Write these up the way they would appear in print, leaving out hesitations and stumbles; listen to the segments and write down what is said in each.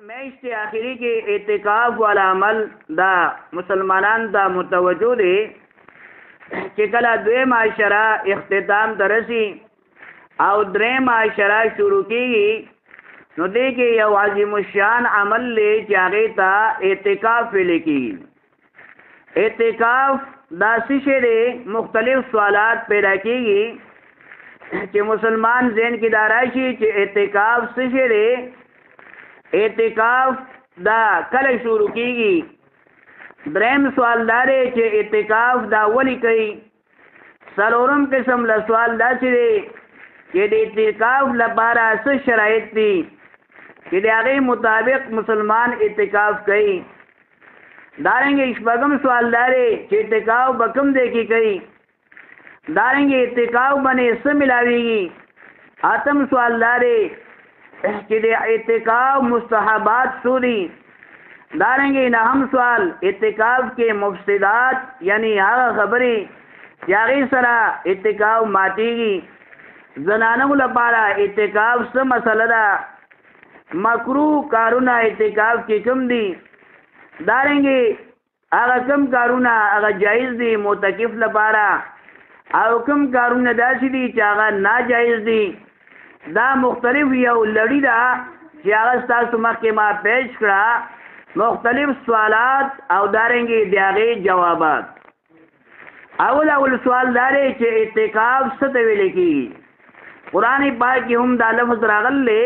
میاشت آخری کې اعتکاف والا عمل دا مسلمانان ته متوجه دي چې کله دوی معاشره اختتام ترسي او درې معاشره شروع کیږي نو دې کې یو عظیم الشان عمل لې چې هغه ته اعتکاف ویل کیږي. اعتکاف دا څه مختلف سوالات پیدا کیږي چې مسلمان ذهن کې دا راشي چې اعتکاف څه دی. اعتکاف دا کله شروع کیږي. دریم سوال دا دی چې اعتکاف دا ولی کوي. څلورم قسم له سوال دا چې د اعتکاف لپاره څه شرایط دي چې د هغې مطابق مسلمان اعتکاف کوي. دارنګه شپږم سوال دا دی چې اعتکاف به کوم ځای کې کوي. دارنګه اعتکاف باندې څه ملاویږي. اتم سوال دا دی چې د اعتکاف مستحبات څه دي. دارنګه نهم سوال اعتکاف کې مفسدات یعنی هغه خبرې چې هغې سره اعتکاف ماتېږي. زنانو لپاره اعتکاف څه مسله ده. مکروه کارونه اعتکاف کې کوم دي. دارنګه هغه کوم کارونه هغه جایز دي معتکف لپاره او کوم کارونه داسې دي چې هغه ناجایز دي. دا مختلف یو لړۍ ده چې هغه ستاسو مخکې ما پیش کړه. مختلف سوالات او دارنګې د هغې جوابات. اول سوال دا دی چې اعتکاف څه ته ویل کېږي. قرآن پاک کې هم دا لفظ راغلی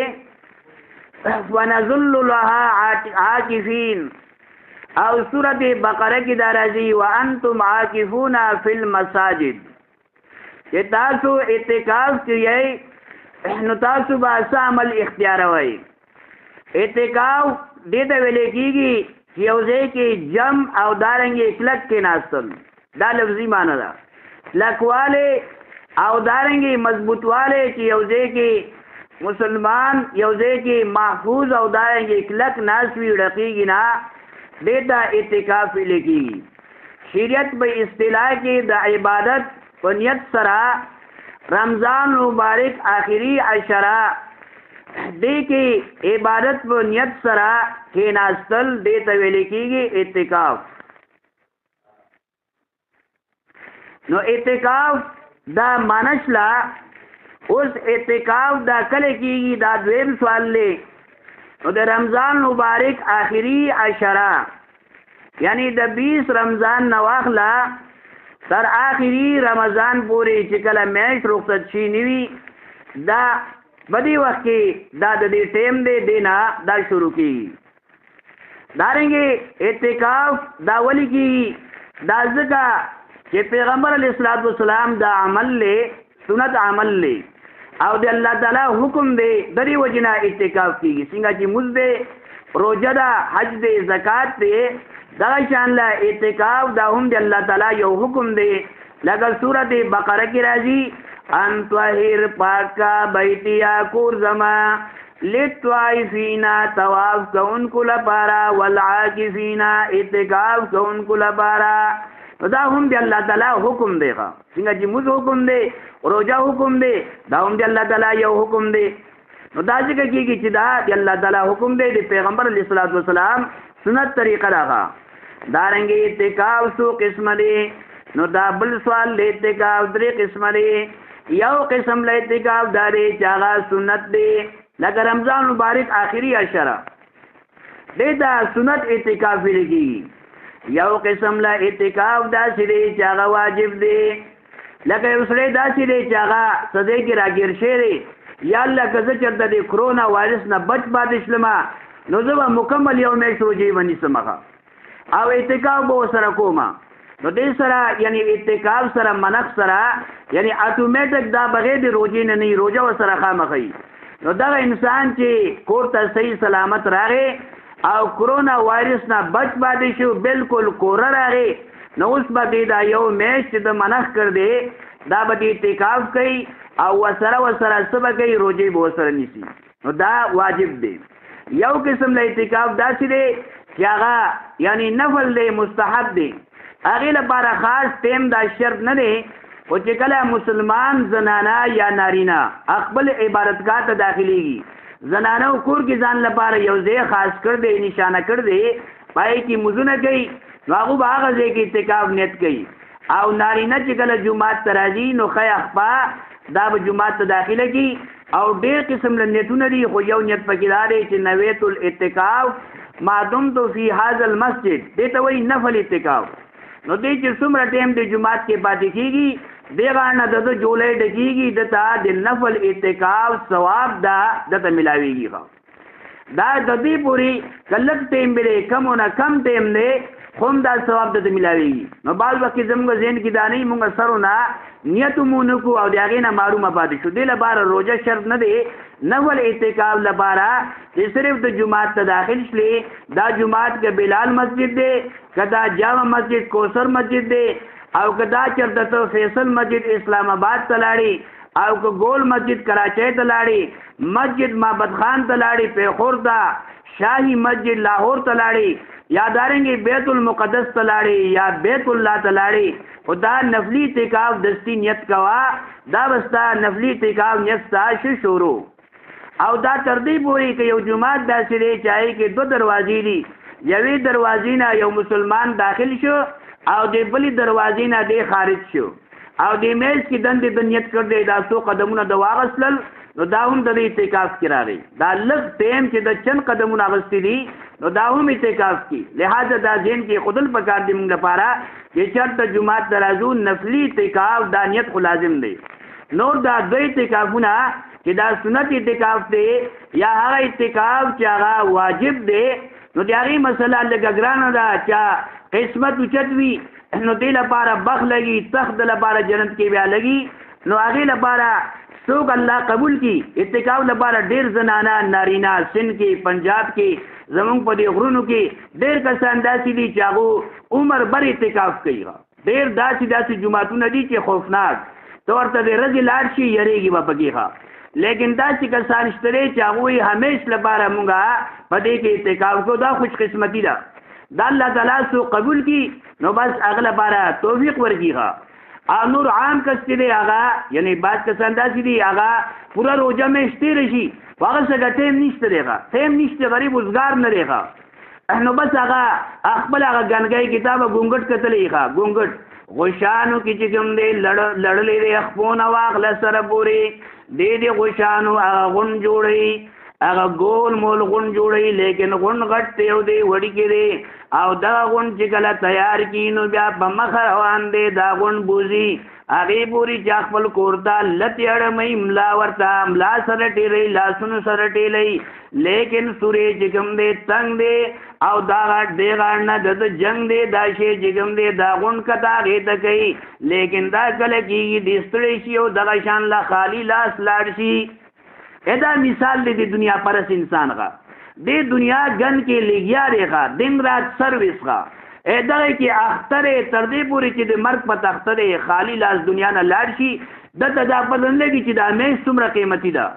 ونظل لها عاکفین او سورت بقره کې دا راځي وانتم عاکفون فی المساجد چې تاسو اعتکاف کوئ نو تاسو به څه عمل اختیاروئ. اعتکاف دې ته ویل کېږي چې یو ځای کې جمع او دارنګې کلک کېناستل. دا لفظي معنی ده. کلکوالی او دارنګې مضبوطوالی چې یو ځای کې مسلمان یو ځای کې محفوظ او دارنګې کلک ناست وي ډقېږي نه دې ته اعتکاف ویل کېږي. شریعت په اصطلاح کې د عبادت په نیت سره رمضان مبارک آخری عشره دې کې عبادت په نیت سره کېناستل دې ته ویل کېږي اعتکاف. نو اعتکاف دا مانشلا اوس اعتکاف دا کله کېږي دا دویم سوال دی. نو د رمضان مبارک آخری عشره یعنی د 20 رمضان نه واخله تر آخری رمضان پورې چې کله میاشت رخصت شي نوي دا بدی وخت کې دا د دې ټیم دی دینا دا شروع کېږي. دارنګې اعتکاف دا ولې کېږي دا ځکه چې پیغمبر علیه الصلاۃ والسلام دا عمل لی سنت عمل لی او د الله تعالی حکم دی د دې وجې نه اعتکاف کېږي. څنګه چې مونځ دی روژه ده حج دی زکات دی دغه شان له اعتکاف دا هم د الله تعالی یو حکم دی. لکه سورت بقره کې راځي ان طاهر پاکا بیتیا کور زما للطائفین طواف کوونکو لپاره والعاکفین اعتکاف کوونکو لپاره. دا هم د الله تعالی حکم دی. څنګه چې مونځ حکم دی روژه حکم دی دا هم د الله تعالی یو حکم دی. نو دا ځکه کېږي چې دا د الله تعالی حکم دی د پیغمبر علیه الصلاۃ والسلام سنت طریقه راغه. دارنګه اعتکاف څو قسم دي. نو دا بل سوال د اعتکاف 3 قسم دي. یو قسم له اعتکاف دا دی چې هغه سنت دی لکه رمضان مبارک آخري عشره دې دا سنت اعتکاف ویل کېږي. یو قسم له اعتکاف داسې دی چې هغه واجب دی لکه یو سړی داسې دی چې هغه سدی کې راګیر شوی دی یا الله که زه چېرته د کرونا وایرس نه بچ پاتې شلمه نو زه به مکمل یو میاشت روژې ونیسم او اعتکاف به ورسره کوم. نو دې سره یعنی اعتکاف سره منق سره یعنی اتومیټک دا بغیر د روژې نه روژه ورسره خامخوي. نو دغه انسان چې کور ته صحیح سلامت راغی او کرونا وایرس نه بچ پاتې شو بالکل کوره راغی نو اوس به دې دا یو میاشت د منق کړ دی دا به اعتکاف کوي او ورسره څه به کوي روژې به ورسره نیسي. نو دا واجب دی. یو قسم له اعتکاف داسې دی چې هغه یعنی نفل دی مستحب دی. هغې لپاره خاص ټیم دا شرط نه دی خو چې کله مسلمان زنانه یا نارینه خپل عبادتګاه ته داخلېږي زنانو کور کې ځان لپاره یو ځای خاص کړ دی نشانه کړ دی پای کې مزونه کوي هغه به هغه ځای کې اعتکاف نیت کوي او نارینه چې کله جمعات ته راځي نو خی اخپا دا به جمعات ته داخله کی او ډېر قسم له نیتونه دي خو یو نیت پکې دا دی چې نویت الاعتکاف ما دمت فی هذا المسجد دې ته وایي نفل اعتکاف نو دې چې څومره ټایم د جمعات کې پاتې کېږي دغه نه د جولای ډکیږي دته د نفل اعتکاف ثواب دته ملاويږي دا د دې پوری کلک ټیم بره کم نه کم ټیم نه خوم دا ثواب دته ملاويږي نو بعض وخت زموږ ذهن کې دا نه مونږ سرونه نیت مونږ کو او دغه نه معلومه پاتې شو د لپاره روزه شرط نه دی نفل اعتکاف لپاره چې صرف د جمعات ته داخل شلې دا جمعات کې بلال مسجد دی کدا جامع مسجد کوثر مسجد دی او کدا چرته ته فیصل مسجد اسلام آباد تلاړي او که ګول مسجد کراچۍ تلاړي مسجد معبد خان تلاړي پیخور دا شاهي مسجد لاهور تلاړي یا دارنګي بیت المقدس تلاړي یا بیت الله تلاړي خدا نفلی اعتکاف دستی نیت کوا دا بستا نفلی اعتکاف نیت تا شروع او دا تر دې پوري کې یو جمعات داسې دی چاهي کې دو دروازې دي یوې دروازې نه یو مسلمان داخل شو او د بلی دروازې نه دی خارج شو او د میز کې دندې د نیت کړ دی دا څو قدمونه د واغسلل نو دا هم د اعتکاف کې راغی دا لږ ټیم چې د چند قدمونه اغستې دي نو دا هم اعتکاف کې لہذا دا ذهن کې خودل پکار دی موږ لپاره چې چرته جمعات درازو نفلی اعتکاف دا نیت خو لازم دی نور دا دوی اعتکافونه چې دا سنت اعتکاف دی یا هغه اعتکاف چې هغه واجب دی نو د هغې مسله لږه ګرانه ده چې قسمت اوچت وي نو دې لپاره بخ لګي تخت لپاره جنت کې بیا لګي نو هغې لپاره څوک الله قبول کی اعتکاف لپاره ډېر زنانه نارینا سند کې پنجاب کې زمونږ په دې غرونو کې ډېر کسان داسې دي چې هغه عمر بر اعتکاف کوي ډېر داسې جماعتونه دي چې خوفناک ته ورته د ورځې لاړ شي یریږي به پکې لیکن داسې کسان شته چې هغوی همیش لپاره مونږه په دې کې اعتکاف کو دا خوش قسمتي ده دا الله تعالی سو قبول کی نو بس اغله بارا توفیق ورکیږي او نور عام کس دی هغه یعنی بعض کسان داسې دي هغه پورا روزه مې شته رشي هغه څنګه ټیم نشته دیغه ټیم نشته غریب وزګار نه دیغه نو بس هغه خپل هغه غنګي کتابه ګونګټ کتلې ښه ګونګټ غشانو کې چې کوم دی لړلې دی خپونه واغله سره پوری دې غشانو هغه غون جوړي هغه ګول مول غون جوړي لیکن غون غټ ته دی وړي کې دی او دا غون چې کله تیار کینو بیا په مخ روان دی دا غون بوزي هغه پوری چې خپل کورتا لته اړمې ملا ورتا ملا سره ټیلې لاسونو سره ټیلې لیکن سورې چې کوم دی تنگ دی او دا غټ دی غاړه د جنگ دی دا شی چې کوم دی دا غون کتا غې ته کوي لیکن دا کله کېږي د ستړي شي او دغه شان لا خالی لاس لاړ شي ادا مثال دی دنیا پرس انسان کا دی دنیا گن کې لګیا ریغا دن رات سرویس کا ادا کې اختر تر دې پوری چې د مرګ په تختره خالی لاس دنیا نه لاړ شي د تدا پلن لګي چې دا مې څومره قیمتي ده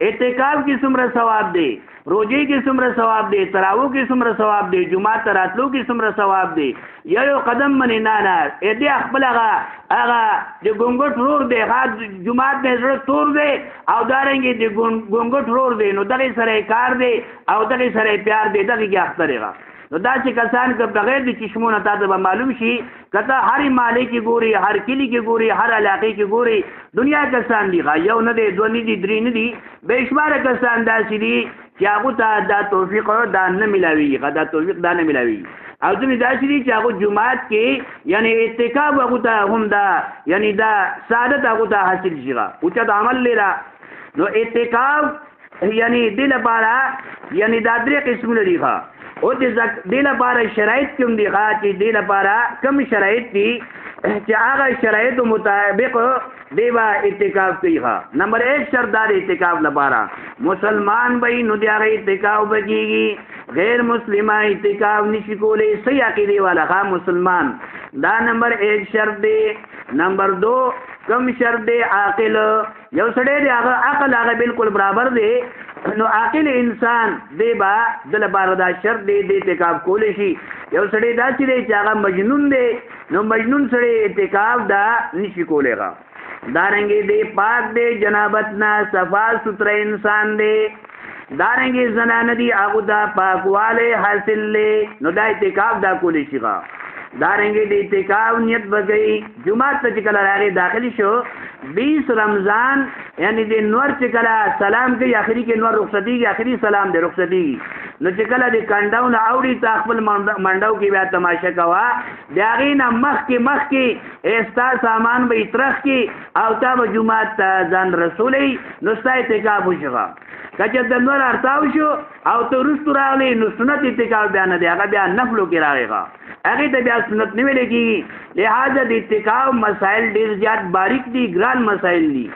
اعتکاف کې څومره ثواب دی روزه کې څومره ثواب دی تراویح کې څومره ثواب دی جمعه راتلو کې څومره ثواب دی یو قدم منی نه نه دې خپل هغه د ګونګټ رور دی هغه جمعه دې زړه تور دی او دارنګي د ګونګټ رور دی نو دغه سره کار دی او دغه سره پیار دی دغه کې اخترېغه نو دا چې کسان که بغیر د چشمونه تاسو به معلوم شي کته هر مالې کې ګوري هر کلی کې ګوري هر علاقې کې ګوري دنیا کسان دي یو نه دي دوه نه دي درې نه دي بشمار کسان داسې دي چې هغه ته دا توفیق دا نه ملاوي دا توفیق دا نه ملاوي او ځینې داسې دي چې هغه جمعات کې یعنی اعتکاف هغه ته هم دا یعنی دا سعادت هغه ته حاصل شي او چې د عمل لرا نو اعتکاف یعنی د لپاره یعنی دا درې قسم لري او دې لپاره شرایط کوم دي چې دې لپاره کوم شرایط دي چې هغه شرایط مطابق دیوا اعتکاف کوي نمبر 1 شرط دار اعتکاف لپاره مسلمان به نو دی هغه اعتکاف بکیږي غیر مسلمان اعتکاف نشي کولای صحیح عقیده والا مسلمان دا نمبر 1 شرط دی نمبر 2 کم شرط دی عاقل یو سړی دی هغه عقل هغه بالکل برابر دی نو عاقل انسان دی با د لپاره دا شرط دی د اعتکاف کولی شي یو سړی دا چې هغه مجنون دی نو مجنون سړی اعتکاف دا نشي کولی دارنګي دی پاک دی جنابت نه صفا ستر انسان دی دارنګي زنانه دي هغه دا پاکواله حاصل لې نو دا اعتکاف دا کولی شي دارنګي د اعتکاف نیت بګي جمعه ته کله راغی داخلي شو 20 رمضان یعنی د نور چې کله سلام کوي اخري کې نور رخصتي کې اخري سلام دی رخصتي نو چې کله د کنداو نه اوري تا خپل منډاو کې بیا تماشا کوا داغې نه مخ کې استا سامان به اترخ کې او تا به جمعه ته ځان رسولې نو ستا اعتکاف وشغه کچه د نور ارتاو شو او ته رستو راغلی نو سنت اعتکاف بیا نه دی هغه بیا نفلو کې راغی هغه ته بیا سنت نه ویل کېږي لہذا د اعتکاف مسائل ډیر زیات باریک دي ګران مسائل دي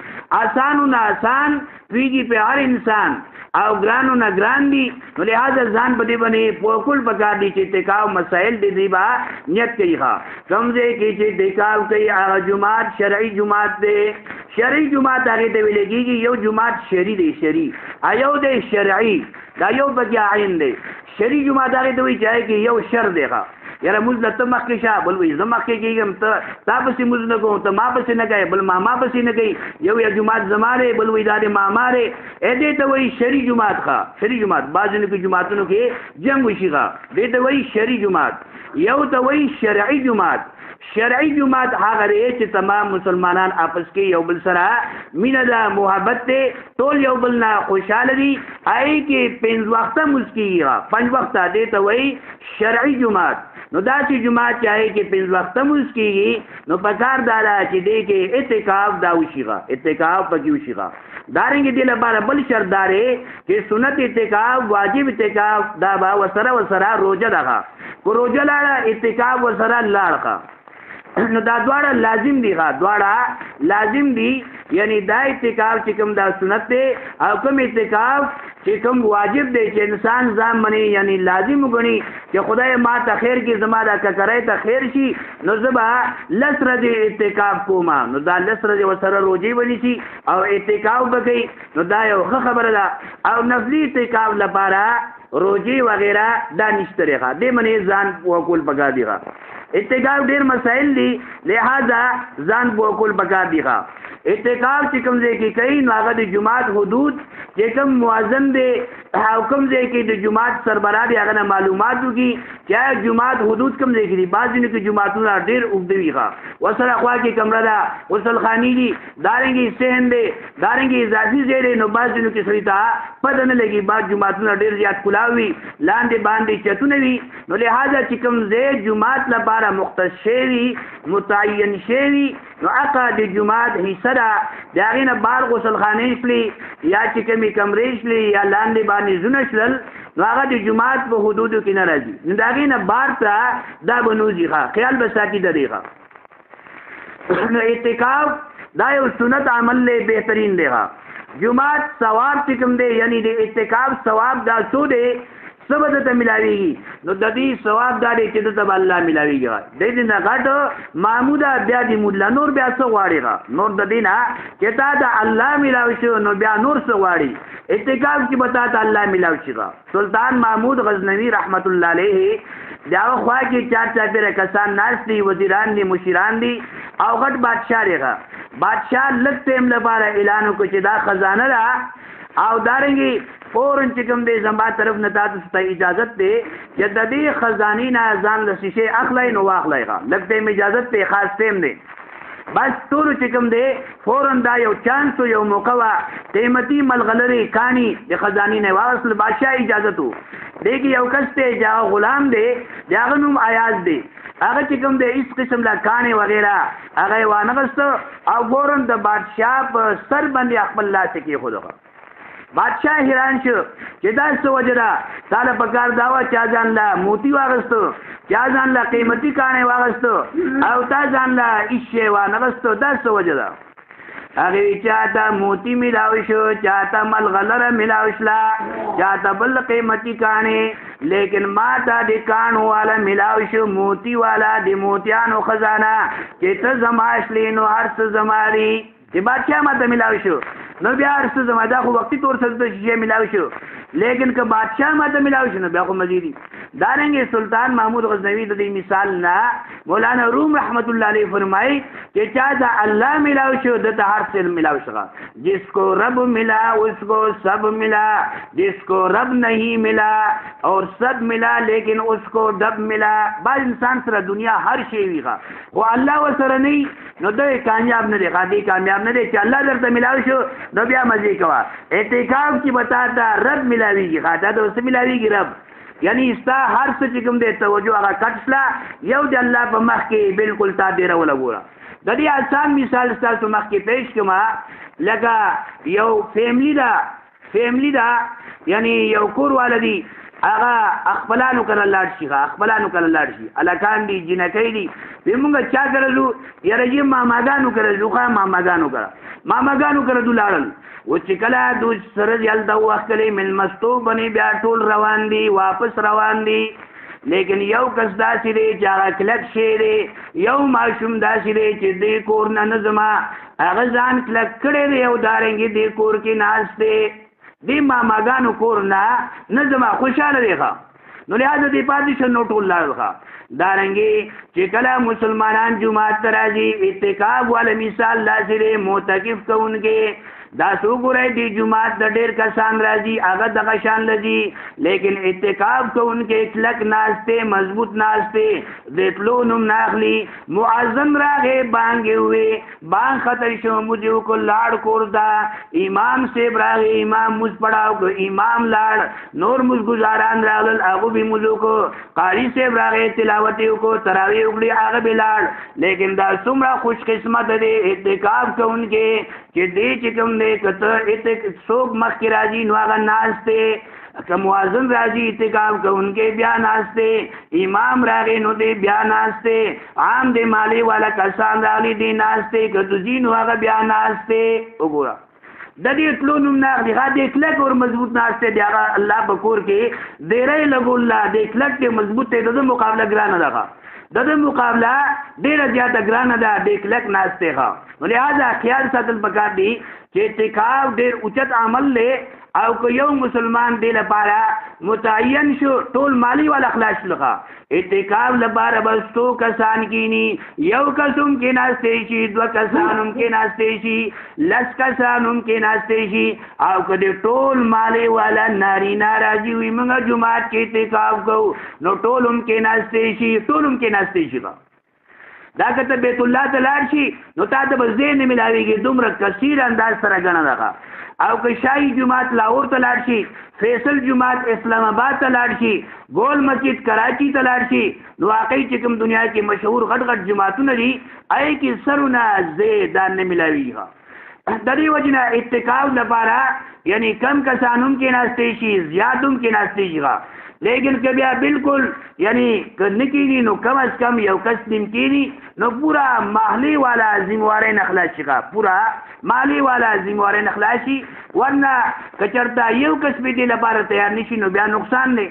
آسانو نه آسان ویږي په هر انسان او ګرانو نه ګران دي نو لہذا ځان په دې باندې پوکول پکار دي چې اعتکاف مسائل دي دیبا نیت کوي کمزې کې چې اعتکاف کوي هغه جمعات شرعي جمعات دی شرعي جمعات هغه ته ویل کېږي یو جمعات شرعي دی شرعي ایو دی شرعي دا یو بګیا عین دی شرعي جمعات هغه ته وایي چې یو شر دی یاره موږ ته مخکې شه بل وي زه مخکې کېږم ته تا پسې موږ نه کوم ته ما پسې نه کوي بل ما پسې نه کوي یو جماعت زماره بل وي دا د ماماره ا دې ته وایي شرعي جماعت شرعي جماعت بعضو کې جماعتونو کې جنګ وشي دې ته وایي شرعي جماعت یو ته وایي شرعي جماعت شرعي جماعت هغه دی چې تمام مسلمانان आपस کې یو بل سره مینه ده محبت ته ټول یو بل نه خوشاله دي آی کې 5 وخته مسکیږي 5 وخته دې ته وایي شرعي جماعت نو دا چې جمعه چاہے کې 5 وخت موږ کیږي نو پکار دارا چې دې کې اعتکاف دا وشيغه اعتکاف پکې وشيغه دارنګ دې لپاره بل شرط دارې چې سنت اعتکاف واجب اعتکاف دا با وسره روزه ده کو روزه لاړه اعتکاف وسره لاړه نو دا دواړه لازم دي دواړه لازم دي یعنی دا اعتکاف چې کوم دا سنت دی او کوم اعتکاف چې کوم واجب دی چې انسان ځان مني یعنی لازم وګڼي چې خدای ما ته خیر کې زما دا ککرای ته خیر شي نو زبا لسره دې اعتکاف کوما نو دا لسره دې وسره روزي ونی شي او اعتکاف وکړي نو دا یو خبره ده او نفلی اعتکاف لپاره روزي وغیرہ دا نشته رغه دې منې ځان وکول پکا دیغه اعتکاف ډیر مسائل دي لہذا ځان وکول پکا دیغه اعتکاف چې کوم ځای کې کوي نو هغه د جماعت حدود چې کوم مؤذن دی حکم ځای کې د جماعت سربراہ دی هغه معلومات وکي چې جماعت حدود کوم ځای کې دي بعض نه کې جماعتونه ډیر وګدويغه وسره خوا کې کمره ده غسل خانی دي دارنګي سهن دي دارنګي اضافي ځای نو بعض نه کې سړی ته پد نه لګي بعض جماعتونه ډیر زیات کلاوي لاندې باندې چتونه وي نو لہذا چې کوم ځای جماعت لپاره مختص شوی متعین شوی نو عقد جماعت حصہ داغه نه بار غسل خانه شلی یا چې کمی کمرې شلی یا لاندې باندې زونه شلل نو هغه د جماعت په حدودو کې نه راځي داغه نه بار ته دا بنوځي خیال به ساتي دغه نو اعتکاف دا یو سنت عمل له بهترین دی جماعت ثواب چې کوم دی یعنی د اعتکاف ثواب دا څو دی سبد ته ملاویږي نو د دې ثواب دا دی چې د الله ملاویږي د دې نه غټ معموده بیا د مولا نور بیا څو غواړي نور د دې نه چې تا د الله ملاوي شو نو بیا نور څو غواړي اعتکاف کې بتا ته الله ملاوي شي سلطان محمود غزنوی رحمت الله علیه دا خوا کې چار پیر کسان ناس دي وزیران دي مشیران دي او غټ بادشاہ لري بادشاہ لږ ټیم لپاره اعلان وکړي چې دا خزانه را او دارنګي فورن چې کوم دې زمبا طرف نه تاسو ته اجازه ده چې د دې خزاني نه ځان له شیشه اخلای نو واخلای لکه دې اجازه ته خاص ټیم دی بس ټول چې کوم دی فورن دا یو چانس یو موقع وا قیمتي ملغلری کانی د خزاني نه واصل بادشاہ اجازه تو دیږي یو کس ته جا غلام دی داغه نوم آیاز دی هغه چې کوم دی اس قسم لا کانی وغیرہ هغه وانغست او ګورن د بادشاہ په سر باندې خپل لاس کې خودغه بادشاہ حیران شو چې دا څه وجدا تعالی پکار داوا چا ځان لا موتی واغستو چا ځان لا قیمتي کانه واغستو او تا ځان لا ایشه وا نغستو دا څه وجدا هغه چاته موتی ملاوي شو چاته ملغلره ملاوي شلا چاته بل قیمتي کانه لیکن ما تا د کانو والا ملاوي شو موتی والا د موتیانو خزانه چې ته زماش لینو هر څه زماري چې بادشاہ ما ته ملاوي شو نو بیا ارسته زما دا خو وختي تور سره د شي ملاوي شو لیکن که بادشاہ ما ته ملاوي شو نو بیا خو مزيدي دارنګ سلطان محمود غزنوی د دې مثال نه مولانا روم رحمت الله علیه فرمایي چې چا دا الله ملاو شو د ته هر څه ملاو شو جس کو رب ملا اس کو سب ملا جس کو رب نہیں ملا اور سب ملا لیکن اس کو دب ملا بعض انسان سره دنیا هر شی ویغه او الله وسره نه نو د کامیاب نه دی غادي کامیاب نه دی چې الله درته ملاو شو نو بیا مزه کوا اعتکاف کی بتاتا رب ملاویږي غاټه د اوس ملاویږي رب یعنی استا هر څه چې کوم دی توجه هغه کټسلا یو د الله په مخ کې بالکل تابع ولا ګوره د دې آسان مثال تاسو مخ کې پیش کما لکه یو فیملی دا یعنی یو کور والدی هغه خپلانو کړه لاړ شي خپلانو کړه لاړ شي الکان دي جنکې دي موږ چا کړلو یاره یې ماماګانو کړلو ماماګانو کړلو لاړل و چې کله دوی سره یل دا وختلې مل مستو بني بیا ټول روان دي واپس روان دي لیکن یو کس داسې دی چې هغه کلک شی دی یو ماشوم داسې دی چې دې کور نه نظما هغه ځان کلک کړی دی یو دارنګې دې کور کې ناست دی دې ماماګانو کور نه نظما خوشحاله دی نو لہذا دې پاتې شو نو ټول لاړل دارنګې چې کله مسلمانان جماعت ته راځي اعتکاف والا مثال داسې دی معتکف کوونکې دا سو ګورای دی جمعات د ډیر کسان راځي هغه دغه شان لذي لیکن اعتکاف کوونکې کلک ناشته مضبوط ناشته د پلونم ناخلی معظم راغه بانګې وې بانګ خطر شو مجو کو لاړ کوردا امام سے راغه امام مز پڑھاو کو امام لاړ نور مز گزاران راغل هغه به مزو کو قاری سے راغه تلاوت کو تراویح وکړي هغه به لاړ لیکن دا څومره خوش قسمت دی اعتکاف کوونکې چې دې چې کوم کته ایت سوق مخ راځي نو هغه ناشته که موازن راځي اعتکاف کوونکې بیا ناشته امام راغی نو دې بیا ناشته عام دې مالی والا کسان راغلي دې ناشته که دوی نو هغه بیا ناشته وګوره د دې ټلونم نه دې کلک اور مضبوط ناشته دی هغه الله بکور کې ډېرې لګول الله دې کلک کې مضبوط ته د مقابله ګرانه ده د مقابله ډیره زیاته ګرانه ده د کلک ناشته ښه لہذا خیال ساتل پکار دی چې اعتکاف ډیر اوچت عمل له او که یو مسلمان دی لپاره متعین شو ټول مالی والا خلاص لغه اعتکاف لپاره بس تو کسان کینی یو کسم کې ناشته شي دو کسانم کې ناشته شي لس کسانم کې ناشته شي او که ټول مالی والا ناری ناراضي وي موږ جمعات کې اعتکاف کوو نو ټولم کې ناشته شي ټولم کې ناشته شي دا کته بیت الله ته لاړ شي نو تا ته به زین ملاويږي دومره کثیر انداز سره غنه راغه او که شاهي جماعت لاهور ته لاړ شي فیصل جماعت اسلام آباد ته لاړ شي ګول مسجد کراچي ته لاړ شي نو واقعي چې کوم دنیا کې مشهور غټ غټ جماعتونه دي آی کې سرونه زیدان نه ملاويږي د دې وجنه اتکاو لپاره یعنی کم کسانوم کې ناشته شي زیاتوم کې ناشته شي لیکن که بیا بالکل یعنی که نکیږي نو کم از کم یو کس نیم کیږي نو پورا محلی والا ذمہواری نخلاص شي پورا محلی والا ذمہواری نخلاص شي ورنه کچرتا یو کس به دې لپاره تیار نشي نو بیا نقصان دی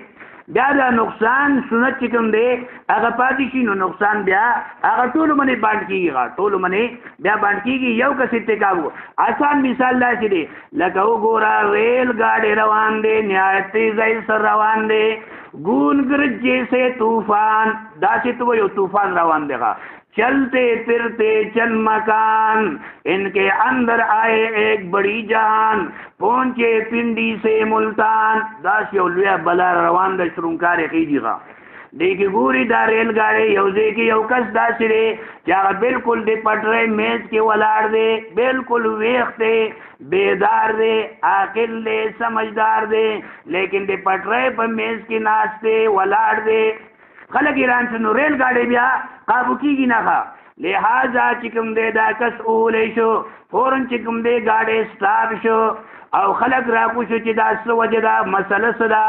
بیا دا نقصان سنت چې کوم دی هغه پاتې شي نو نقصان بیا هغه ټول باندې باندې کیږي ټول باندې بیا باندې کیږي یو کس اتکاب آسان مثال دا دی لکه وګوره ریل گاډي روان دي نهایت ځای سره روان دي گون گرج جیسے طوفان دا چې تو یو طوفان روان دی چلتے پھرتے چند مکان ان کے اندر آئے ایک بڑی جان پہنچے پنڈی سے ملتان داس یو لویا بلا روان د شرونکار خیجیغا دیکھی گوری دا ریل گاڑی یوزے کی یو کس دا سرے چاہا بالکل دے پٹرے میز کے ولار دے بالکل ویخ دے بیدار دے عاقل دے سمجھدار دے لیکن دے پٹرے پر میز کے ناس دے ولار دے خلق ایران سے نو ریل گاڑی بیا قابو کی گی نخوا لہذا چکم دے دا کس اولے شو فورن چکم دے گاڑی سٹاپ شو او خلق راکو شو چی دا سو وجہ دا مسئلہ صدا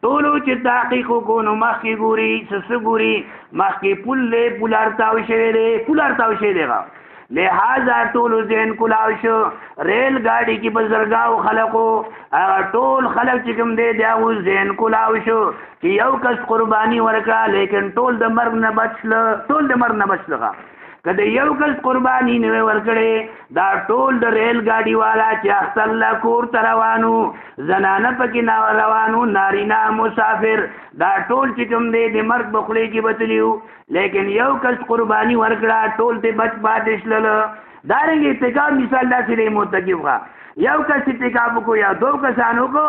طولو چی تحقیقو کونو مخی گوری سسو گوری مخی پل لے پولارتاو شوے گا لہذا ټول ذهن کلاو شو ریل گاڑی کی بزرگاو خلقو ټول خلق چې کوم دی داو ذهن کلاو شو چې یو کس قربانی ورکا لیکن ټول د مرګ نه بچل کله یو کس قرباني نه ورکړي دا ټول د ریل ګاډي والا چې اصل کور ته روانو زنانه پکې نه روانو نارینا مسافر دا ټول چې کوم دی د مرګ بخلي کې بتلیو لیکن یو کس قرباني ورکړه ټول ته بچ پاتې شلل دارنګ اتکاب مثال داسې دی متکف ښه یو کس اتکاب کو یا دو کسانو کو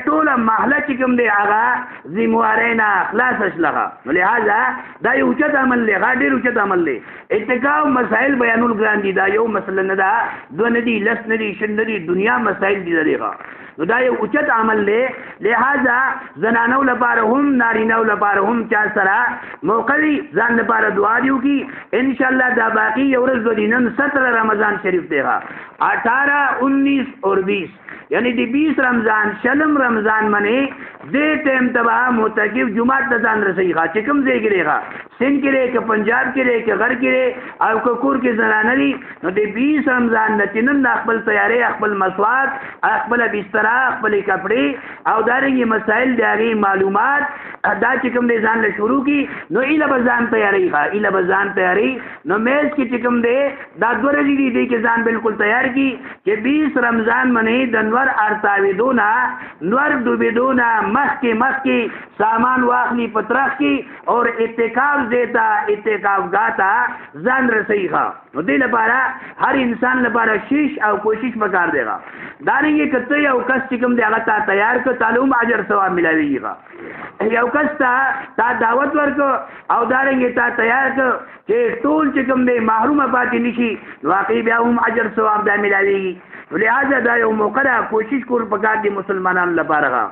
ټول محله چې کوم دی هغه ذمہواری نه خلاص شلغه لہذا دا یو اوچت عمل دی ډېر اوچت عمل دی اتکاب مسائل بیانول ګران دي دا یو مسله نه ده دو نه دي لس نه دي شل نه دي دنیا مسائل دي دغه نو دا یو اوچت عمل دی لہذا زنانو لپاره هم نارینو لپاره هم چا سره موقعي ځان لپاره دعا دیو کی ان شاء الله دا باقی یو ورځ د دینن 17 رمضان شریف دی 18 19 اور 20 یعنی دی 20 رمضان شلم رمضان منی دے ٹیم تبا متقف جمعات تزان رسی خواہ چکم دے گرے خواہ سن کرے کہ پنجاب کرے کہ غر کرے او کور کے زنانہ دی نو دی 20 رمضان نچنن اقبل تیارے اقبل مسواک اقبل بسترہ اقبل کپڑے او دارنگی مسائل دیاری معلومات دا چکم دے زان لشروع کی نو ایلا بزان تیاری خواہ ایلا بزان تیاری نو میز کی چکم دے دا دو رجی دی کہ زان بالکل تیار کی کہ 20 رمضان منی دنور ارتاویدونا نور دوبیدونا مخ کی سامان واخلی پترخ کی اور اتقاف دیتا اتقاف گاتا زان رسی خواہ نو دی لپارا ہر انسان لپارا شیش او کوشش بکار دے گا دارنگی کتی او کس چکم دے گا تا تیار کو تعلوم عجر ثواب ملاوی گی خواہ یو کس تا دعوت ورکو او دارنگی تا تیار کو کہ ټول چکم دے محروم پاتی نشی واقعی بیا هم عجر ثواب دا ملاوی گی لہذا دا یو موقع کوشش کول پکار دی مسلمانان لپارا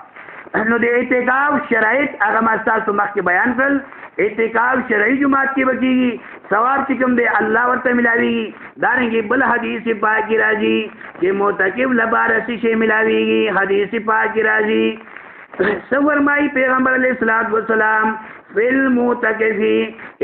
نو د اعتکاف شرایط هغه ما تاسو مخکې بیان کړل اعتکاف شرعي جماعت کې بکیږي ثواب چې کوم دی الله ورته ملاويږي دارنګه بل حدیث پاک کې راځي چې معتکف لپاره څه ملاويږي حدیث پاک کې راځي سور مای پیغمبر علیہ الصلوۃ والسلام فل معتکفی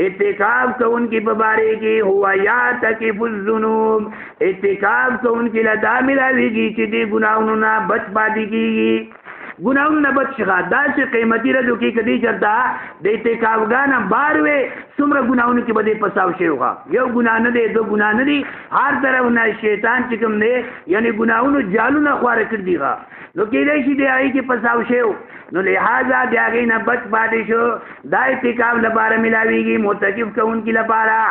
اعتکاف کو ان کی ببارے کی ہوا یا تکف الذنوب اعتکاف کو ان کی لدا ملاويږي چې دی ګناہوں نه بچ پاتې کیږي گناہوں نہ بچ شغا دا سے قیمتی ردو کی کدی چرتا دیتے کافگانا باروے سمر گناہوں کی بدے پساو شیوگا یو گناہ نہ دے دو گناہ نہ دی ہر طرح نہ شیطان چکم دے یعنی گناہوں جالو نہ خوار کر دی گا نو کیلیشی دے آئی کی پساو شیو نو لہذا دے آگئی نہ بچ پاتے شو دا اتقاب لپارا ملاوی گی متقف کا ان کی لپارا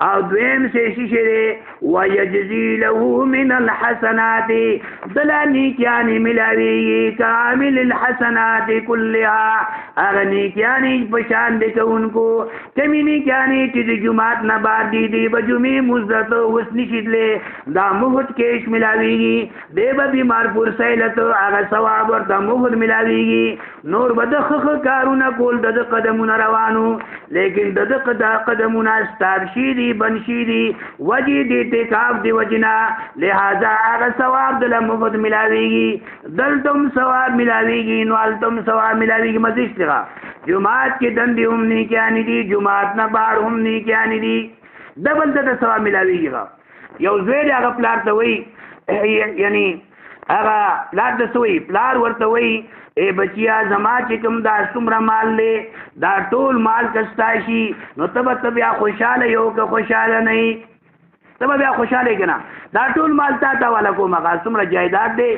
او دویم سے شیشے دے وَيَجْزِي لَهُ مِنَ الْحَسَنَاتِ دلانی کیانی ملاوی گی کامل الحسنات كلها اغنی کیانی پشان دے ان کو کمینی کیانی چیز جماعت نباد دی دی بجمی مزدت حسنی شدلے دا مہد کیش ملاوی گی دے با بیمار پر سیلت آغا ثواب اور دا مہد ملاوی گی نور بدخخ کارون کول دد قدمون روانو لیکن دد قدمون استاب شیدی بن شیدی وجی دی تکاف دی وجنا لہذا آغا ثواب دل مہد ملاوی گی دل تم ثواب ملاوی گی نوال تم ثواب ملاوی گی مزیش لگا جماعت کی دندی ہم نہیں کیانی دی جماعت نا بار ہم نہیں کیانی دی دبل تا ثواب ملاوی گی یو زویر آغا پلار تا وی یعنی آغا پلار تا سوی پلار ورتا وی اے بچیا زما چکم دا سمرا مال لے دا ټول مال کستاشی نو تب بیا خوشحال یو که خوشحال نہیں تب بیا خوشحال کنا دا ټول مال تا والا کو مغا سمرا جائیداد دے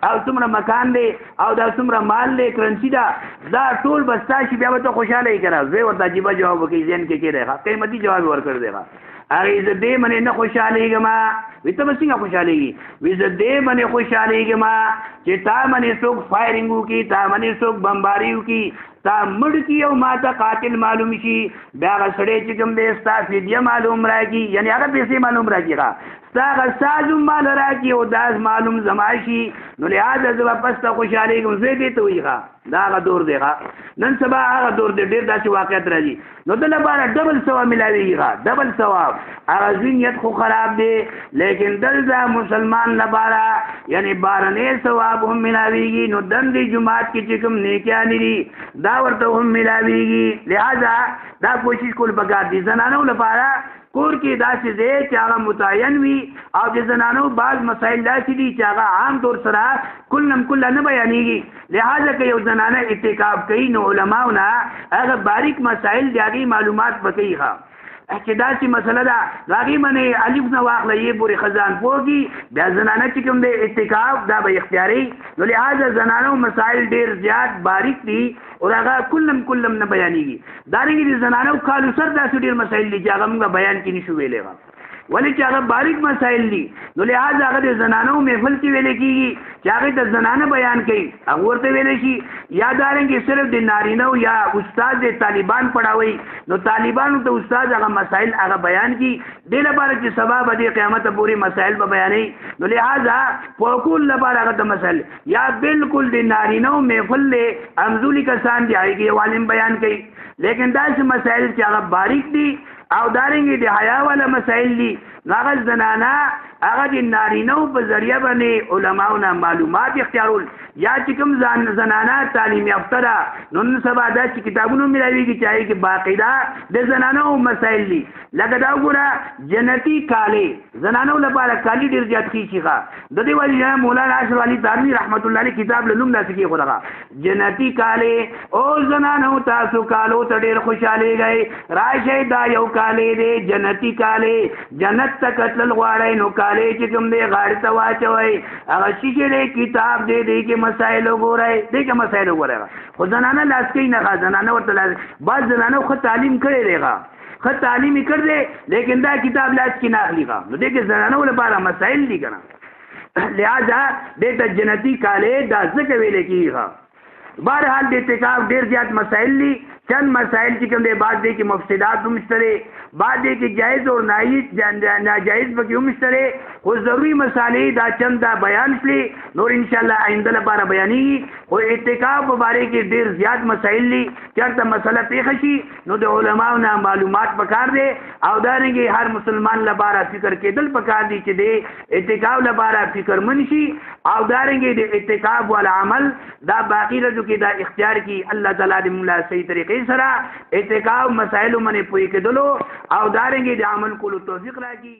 او څومره مکان دی او دا څومره مال دی کرنسی دا ټول بستا شي بیا به ته خوشاله یې کنه زه ورته عجیبه جواب وکړي ذهن کې کېږي قیمتي جواب ورکړ دی هغه زه دې باندې نه خوشالېږم وی ته به څنګه خوشالېږي وی زه دې باندې خوشالېږم چې تا باندې څوک فایرنګ وکړي تا باندې څوک بمباري وکړي تا مړ کی او ماته قاتل معلوم شي بیا هغه سړی چې کوم دی ستا فدیه معلوم راکړي یعنی هغه پیسې معلوم راکړي ساغ سازم مال راکی او داز معلوم زماشی نو لہذا زبا پستا خوشحالی کم زوی دیتا ہوئی خوا دا آغا دور دے خوا نن سبا آغا دور دے دیر دا سی واقعیت را جی نو دل بارا ڈبل ثواب ملاوی گی خوا ڈبل ثواب آغا ذہنیت خو خراب دے لیکن دل دا مسلمان لبارا یعنی بارنے ثواب ہم ملاوی گی نو دن دی جماعت کی چکم نیکیانی دی دا ورطا ہم ملاوی گی لہذا دا کوشش کل بکار دی زنانو لپارا کور کې داسې دی چې هغه متعین وي او د زنانو بعض مسایل داسې دي چې هغه عام طور سره کلنم کله نه بیانېږي لہذا که یو زنانه اتکاب کوي نو علماونه هغه باریک مسایل د هغې معلومات به کوي چې داسې مسله ده هغې منې الف نه واخله یې پورې خزان پوهږي بیا زنانه چې کوم دی اعتکاف دا به اختیاري نو لهذا زنانو مسائل ډېر زیات باریک دي او هغه کلم نه بیانېږي دارنګې د زنانو کالو سر داسې ډېر مسایل دي چې هغه موږ بیان کې نشو ویلی ولی چې هغه باریک مسائل دي نو لهذا هغه د زنانو محفل کې ویل کېږي چې هغې ته زنانه بیان کوي هغه ورته ویلی شي یا دارنګې صرف د نارینه یا استاد د طالبان پړاوي نو طالبانو ته استاد هغه مسائل هغه بیان کړي دې لپاره چې سبا به د قیامت پورې مسائل به بیانوي نو لهذا پوکول لپاره هغه ته مسائل یا بالکل د نارینه محفل له همزولي کسان دي هغې کې عالم بیان کوي لیکن داسې مسائل چې هغه باریک دي او دارنګې د حیا والا مسائل دي نو هغه زنانه هغه د نارینهو په ذریعه باندې علماو نه معلومات اختیارول یا چې کوم زنانه تعلیم یافته ده نو نن سبا داسې کتابونو ملاویږي چې هغې کې باقاعده د زنانهو مسایل دي لکه دا وګوره جنتي کالې زنانو لپاره کالي ډېر زیات ښې شي ښه د دې وجې مولانا اشرف علي تارمي رحمت الله علیه کتاب له نوم داسې کېښودغه جنتي کالې او زنانو تاسو کالو ته ډېر خوشحالېږئ راشئ دا یو کالې دی جنتي کالې جنت ته کتلل غواړئ نو کالې چې کوم دی غاړې ته واچوئ هغه شیشې دی کتاب دی دی کې مسایل وګورئ دی کې مسایل وګورئ خو زنانه لاس کوي نه ښه زنانه ورته لاس بعض زنانه ښه تعلیم کړی دی ښه ښه تعلیم یې کړی دی لیکن دا کتاب لاس کې نه اخلي ښه نو دی کې زنانو لپاره مسایل دي که نه لہذا دې ته جنتي کالې دا ځکه ویلی کېږي ښه بهرحال د اعتکاف ډېر زیات مسایل دي چند مسائل چې کوم دی بعد دی کې مفسدات هم شته دی بعد دی کې جایز او ناجایز پکې هم شته دی خو ضروري مسالې دا چند دا بیان شلې نور انشاءالله آینده لپاره بیانېږي خو اعتکاف په باره کې ډېر زیات مسایل دي چېرته مسله پېښه شي نو د علماو نه معلومات پکار دی او دارنګې هر مسلمان لپاره فکر کېدل پکار دي چې دی اعتکاف لپاره فکرمند شي او دارنګې د اعتکاف والا عمل دا باقي ورځو کې دا اختیار کی الله تعالی دې موږ له صحیح طریقې سره اعتکاف مسایلو باندې پوه کېدلو او دارنګې د عمل کولو توفیق راکړي